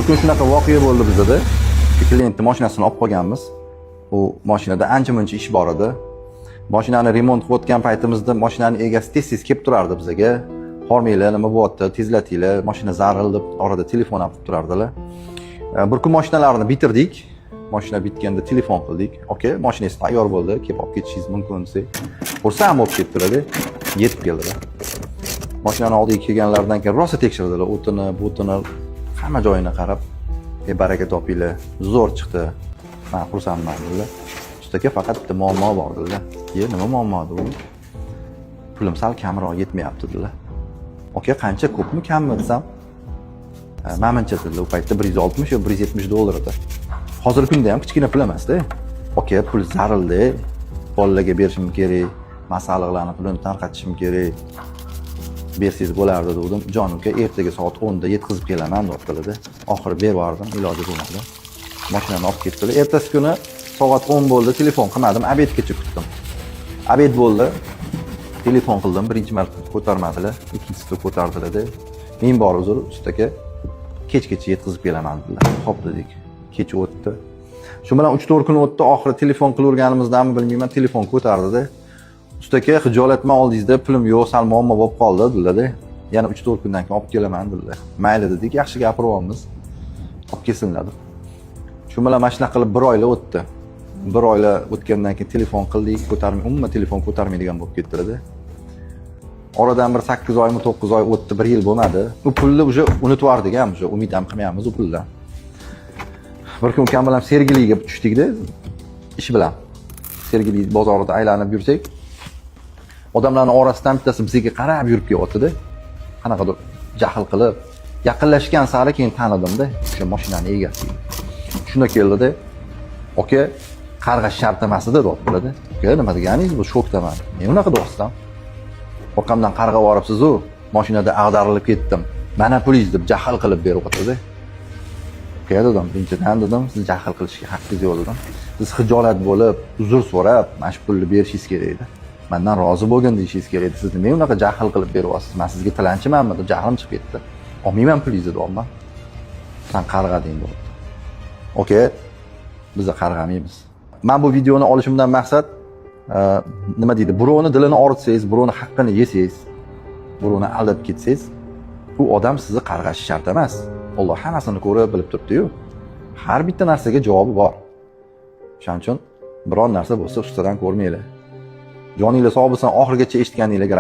kun shunaqa voqea bo'ldi bizda. Klientning mashinasini olib qolganmiz. U mashinada ancha-muncha ish bor edi. Mashinani remont qilayotgan paytimizda mashinaning egasi tez-tez kelib turardi bizga. Hormanglar, nima bo'lyapti? Tezlatinglar, mashina zaril deb orada telefon ham qilib turardilar. Bir kun mashinalarni bitirdik. Mashina bitganda telefon qildik. Okay, mashinangiz tayyor bo'ldi, kelib olib ketishingiz mumkin desak. Xursand bo'lib ketdilar-da. Yetib keldilar. Mashinani oldiga kelganlardan keyin rosa tekshirdilar. O'tini, butini, hamma joyini qarab, baraka topinglar. Zo'r chiqdi. Men xursandman dedilar. Ustaga faqat bitta muammo bor dedilar. Nima muammo edi u? Pulim sal kamroq yetmayapti dedilar. Okay, qancha, ko'pmi, kammi desam? Menimcha dedilar, u paytda 160 yo 170 dollar edi. Hozirgi kunda ham kichkina pul emas-da. Okay, pul zarildi. Bolalarga berishim kerak, masalliqlarni pulini tarqatishim kerak. Bersangiz bo'lardi dedim. Jon uka, ertaga soat 10 da yetkazib kelaman dedilar-da. Oxiri berib yubordim, iloji bo'lmadi. Mashinani olib ketdilar. Ertasi kuni soat 10 bo'ldi, telefon qilmadim, obedgacha kutdim. Obed bo'ldi. Telefon qildim, birinchi marta ko'tarmadilar, ikkinchisida ko'tardilar-da. Men bor uzr, ustaga kechgacha yetkazib kelaman dedilar. Xo'p dedik. Kecha o'tdi. Shu bilan 3-4 kun o'tdi, oxiri telefon qilaverganimizdanmi bilmayman, telefon ko'tardi-da. Ustaga xijolatman oldingizda pulim yo'q, sal muammo bo'lib qoldi dedilar-da. Yana 3-4 kundan keyin olib kelaman dedilar. Mayli dedik, yaxshi gapiryapmiz. Olib kelsinlar. Shu bilan mana shunaqa qilib 1 oylar o'tdi. 1 oylar o'tgandan keyin telefon qildik, umuman telefon ko'tarmaydigan bo'lib ketdilar-da. Oradan bir 8 oymi 9 oy o'tdi, 1 yil bo'lmadi. U pulni uje unutib yubordik ham, uje umid ham qilmayapmiz u puldan. Bir kun ukam bilan Sergeliga tushdik-da, ish bilan. Sergeli bozorida aylanib yursak, odamlarning orasidan bittasi bizga qarab yurib kelyapti-da. Qanaqadir jahl qilib, yaqinlashgan sari keyin tanidim-da, o'sha mashinaning egasi. Shunda keldi-da. Oka, qarg'ash shart emas edi dedilar-da. Oka, nima deganingiz bu? Shokdaman. Men unaqa do'stim. Orqamdan qarg'ab yoribsiz-ku, mashinada ag'darilib ketdim. Mana pulingiz deb jahl qilib beryapti-da. Oka dedim, birinchidan dedim, siz jahl qilishga haqqingiz yo'q dedim. Siz xijolat bo'lib, uzr so'rab, mana shu pulni berishingiz kerak edi. Mendan rozi bo'lgan deyishingiz kerak edi. Siz nima unaqa jahl qilib beryapsiz? Men sizga tilanchimanmi deb jahlim chiqib ketdi. Olmayman pulingizni deyapman. Sen qarg'ading dedi. Oka, biz qarg'amaymiz. Men bu videoni olishimdan maqsad nima deydi? Birovni dilini oritsangiz, birovni haqqini yesangiz, birovni aldab ketsangiz, u odam sizni qarg'ashi shart emas. Alloh hammasini ko'rib bilib turibdi-yu. Har bitta narsaga javobi bor. Shuning uchun biror narsa bo'lsa ustadan ko'rmanglar. Joninglar sog' bo'lsin, oxirigacha eshitganinglarga